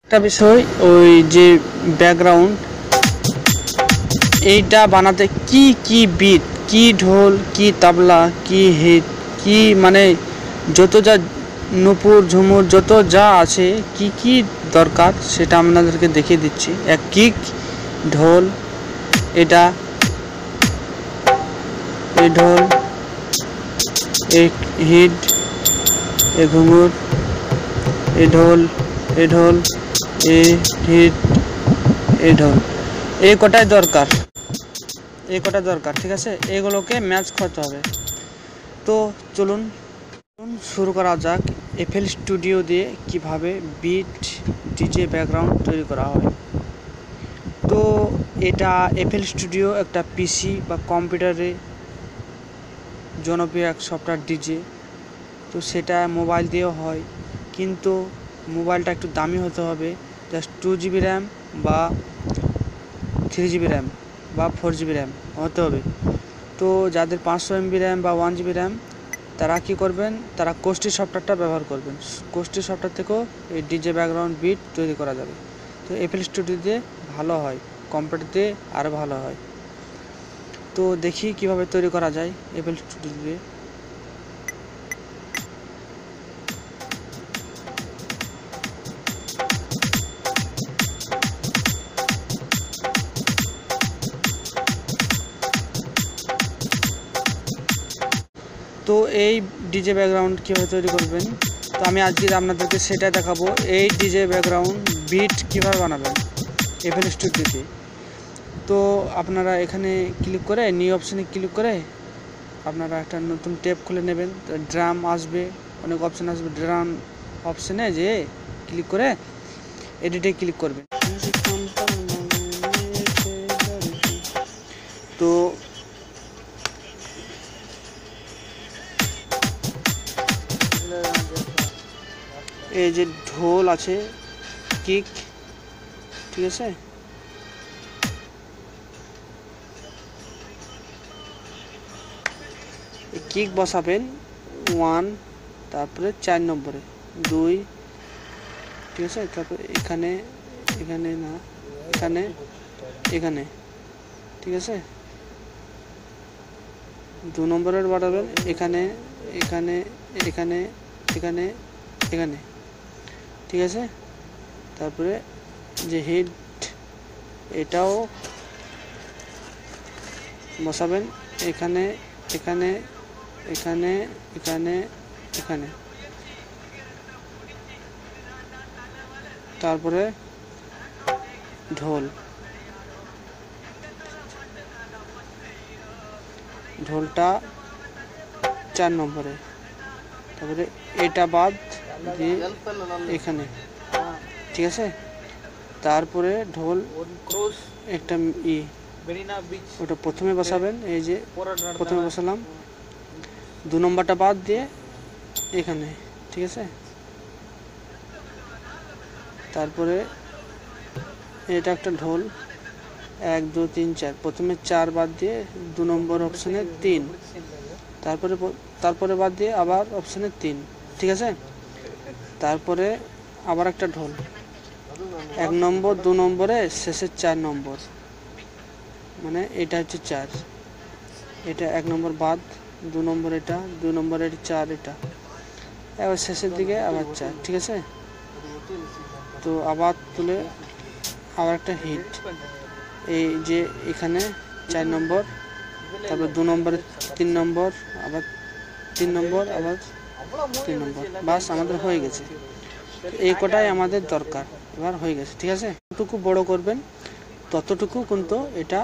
একটা বিষয় ওই যে ব্যাকগ্রাউন্ড এইটা বানাতে কি কি বিট, কি ঢোল, কি তবলা, কি হিট, কি মানে যত যা নুপুর ঝুমুর যত যা আছে কি কি দরকার সেটা আপনাদেরকে দেখিয়ে দিচ্ছি। এক কিক, ঢোল, এটা এই ঢোল, এই হিট, এই ঘুঙুর, এই ঢোল, এই ঢোল, এই হিট, এই ঢোল, এই কটাই দরকার, এই কটা দরকার। ঠিক আছে, এগুলোকে ম্যাচ করতে হবে। তো চলুন শুরু করা যাক এফএল স্টুডিও দিয়ে কিভাবে বিট ডিজে ব্যাকগ্রাউন্ড তৈরি করা হয়। তো এটা এফএল স্টুডিও একটা পিসি বা কম্পিউটারে জনপ্রিয় এক সফটওয়্যার ডিজে। তো সেটা মোবাইল দিয়েও হয়, কিন্তু মোবাইলটা একটু দামি হতে হবে, জাস্ট 2GB র্যাম বা 3GB র্যাম বা 4GB র্যাম হতে হবে। তো যাদের 500 MB র্যাম বা 1GB র্যাম তারা কি করবেন, তারা কোস্টি সফটওয়্যারটা ব্যবহার করবেন। কোস্টি সফটওয়্যার থেকেও এই ডিজে ব্যাকগ্রাউন্ড বিট তৈরি করা যাবে। তো এফএল স্টুডিও দিয়ে ভালো হয়, কম্পিউটার দিয়ে আরও ভালো হয়। তো দেখি কিভাবে তৈরি করা যায় এফএল স্টুডিও দিয়ে। তো এই ডিজে ব্যাকগ্রাউন্ড কীভাবে তৈরি করবেন, তো আমি আজকে আপনাদেরকে সেটাই দেখাবো। এই ডিজে ব্যাকগ্রাউন্ড বিট কীভাবে বানাবেন এফএল স্টুডিওতে। তো আপনারা এখানে ক্লিক করে নিউ অপশানে ক্লিক করে আপনারা একটা নতুন ট্যাব খুলে নেবেন। ড্রাম আসবে, অনেক অপশান আসবে, ড্রাম অপশানে যে ক্লিক করে এডিটে ক্লিক করবেন। তো এই যে ঢোল আছে, কিক, ঠিক আছে, কিক বসাবেন 1, তারপরে 4 নম্বরে 2, ঠিক আছে, তারপরে এখানে এখানে না এখানে এখানে, ঠিক আছে, 2 নম্বরের বাড়াবেন এখানে এখানে এখানে এখানে এখানে, ঠিক আছে। তারপরে যে হিট এটাও বসাবেন এখানে এখানে এখানে এখানে এখানে। তারপরে ঢোলটা 4 নম্বরে, তারপরে এটা বাদ দিয়ে এখানে, ঠিক আছে। তারপরে ঢোল একটা ওটা প্রথমে বসাবেন, এই যে প্রথমে বসালাম, 2 নম্বরটা বাদ দিয়ে এখানে, ঠিক আছে। তারপরে এটা একটা ঢোল 1 2 3 4, প্রথমে 4 বাদ দিয়ে 2 নম্বর অপশানে 3, তারপরে বাদ দিয়ে আবার অপশানে 3, ঠিক আছে। তারপরে আবার একটা ঢোল 1 নম্বর 2 নম্বরে শেষের 4 নম্বর, মানে এটা হচ্ছে 4, এটা 1 নম্বর বাদ 2 নম্বর, এটা 2 নম্বরের 4, এটা এবার শেষের দিকে আবার 4, ঠিক আছে। তো আবার তুলে আবার একটা হিট, এই যে এখানে 4 নম্বর, তারপর 2 নম্বরে 3 নম্বর, আবার 3 নম্বর, আবার 3 নম্বর, বাস আমাদের হয়ে গেছে। এই কটাই আমাদের দরকার, এবার হয়ে গেছে, ঠিক আছে। যতটুকু বড় করবেন ততটুকু কিন্তু এটা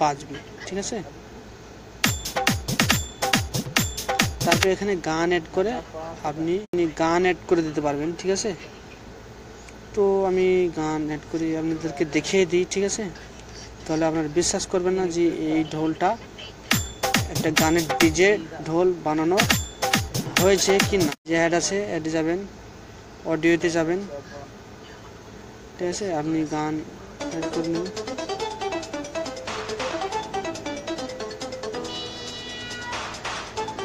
বাজবে, ঠিক আছে। তারপর এখানে গান অ্যাড করে আপনি গান অ্যাড করে দিতে পারবেন, ঠিক আছে। তো আমি গান অ্যাড করি আপনাদেরকে দেখিয়ে দিই, ঠিক আছে। তাহলে আপনারা বিশ্বাস করবেন না যে এই ঢোলটা একটা গানের ডিজে ঢোল বানানো হয়েছে কি না। যে অ্যাড আছে অ্যাডে যাবেন, অডিওতে যাবেন, ঠিক আছে, আপনি গান অ্যাড করে নেবেন,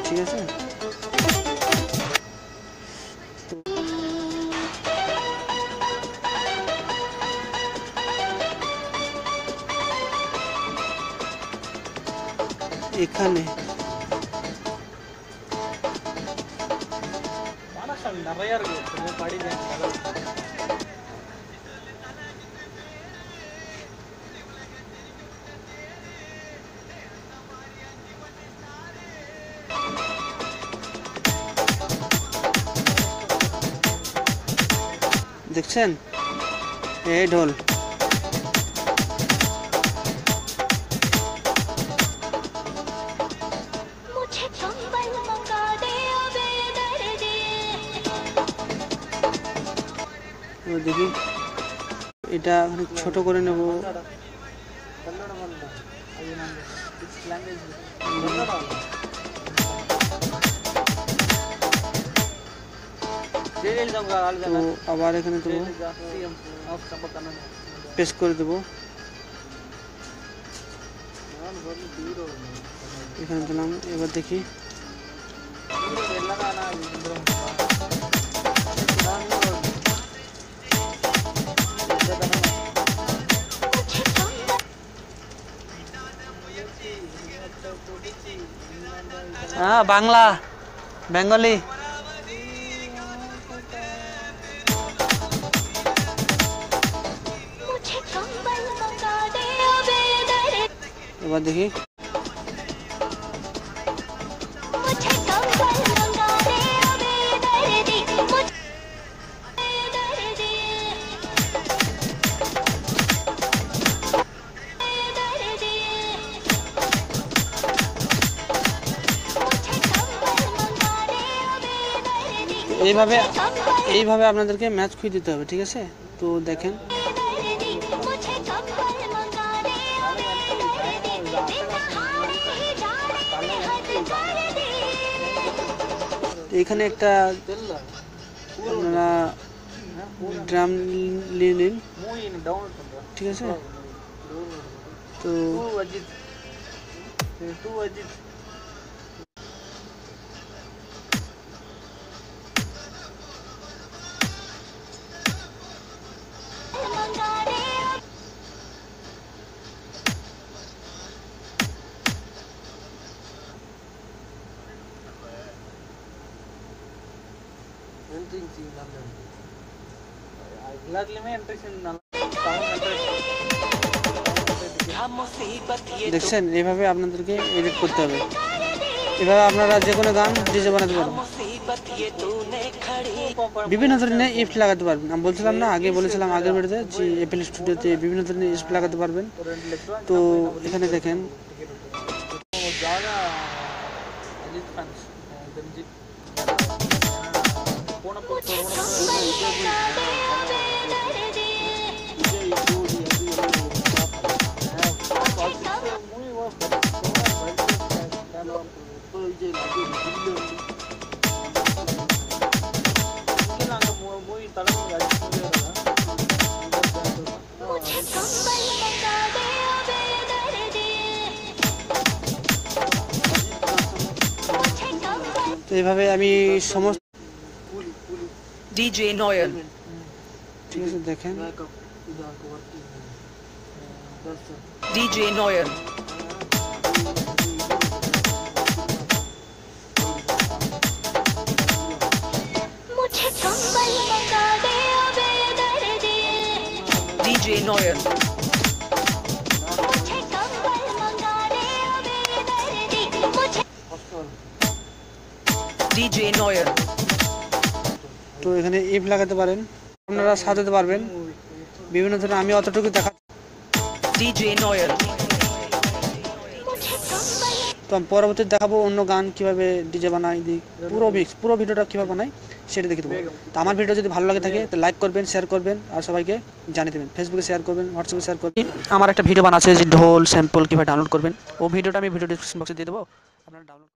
ঠিক আছে। এখানে দেখছেন এই ঢোল। দেখি এটা অনেক ছোট করে নেব। তো আবার এখানে দেবো, পেস্ট করে দেবো, এখানে দিলাম। এবার দেখি হ্যাঁ বাংলা বেঙ্গলি। এবার দেখি এইভাবে আপনাদেরকে ম্যাচ খুঁজে দিতে হবে, ঠিক আছে? তো দেখেন এখানে একটা আপনারা ড্রাম নিয়ে নিন, ঠিক আছে? তো দেখছেন এইভাবে আপনাদেরকে এডিট করতে হবে। এভাবে আপনারা যে কোনো গান ডিজে বানাতে পারবেন, বিভিন্ন ধরনের ইফেক্ট লাগাতে পারবেন। আমি বলছিলাম না, আগে বলেছিলাম আগের ভিডিওতে যে এফএল স্টুডিওতে বিভিন্ন ধরনের ইফেক্ট লাগাতে পারবেন। তো এখানে দেখেন তো এইভাবে আমি সমস্ত DJ Noyan, ঠিক আছে দেখেন DJ Noyan, DJ Noyan, DJ Noyan, তো এখানে ইফ লাগাতে পারেন, আপনারা সাজাতে পারবেন বিভিন্ন ধরনের। আমি অতটুকু দেখা, DJ Noyan, তো আমি পরবর্তীতে দেখাবো অন্য গান কিভাবে ডিজে বানাই, দিই পুরো ভিডিওটা কিভাবে বানাই সেটা দেখে দেবো। তো আমার ভিডিও যদি ভালো লাগে থাকে তো লাইক করবেন, শেয়ার করবেন আর সবাইকে জানিয়ে দেবেন। ফেসবুকে শেয়ার করবেন, হোয়াটসঅ্যাপে শেয়ার করবেন। আমার একটা ভিডিও বানাচ্ছে যে ঢোল স্যাম্পল কিভাবে ডাউনলোড করবেন, ও ভিডিওটা আমি ভিডিও ডিসক্রিপশন বক্সে দিয়ে দেবো, আপনারা ডাউনলোড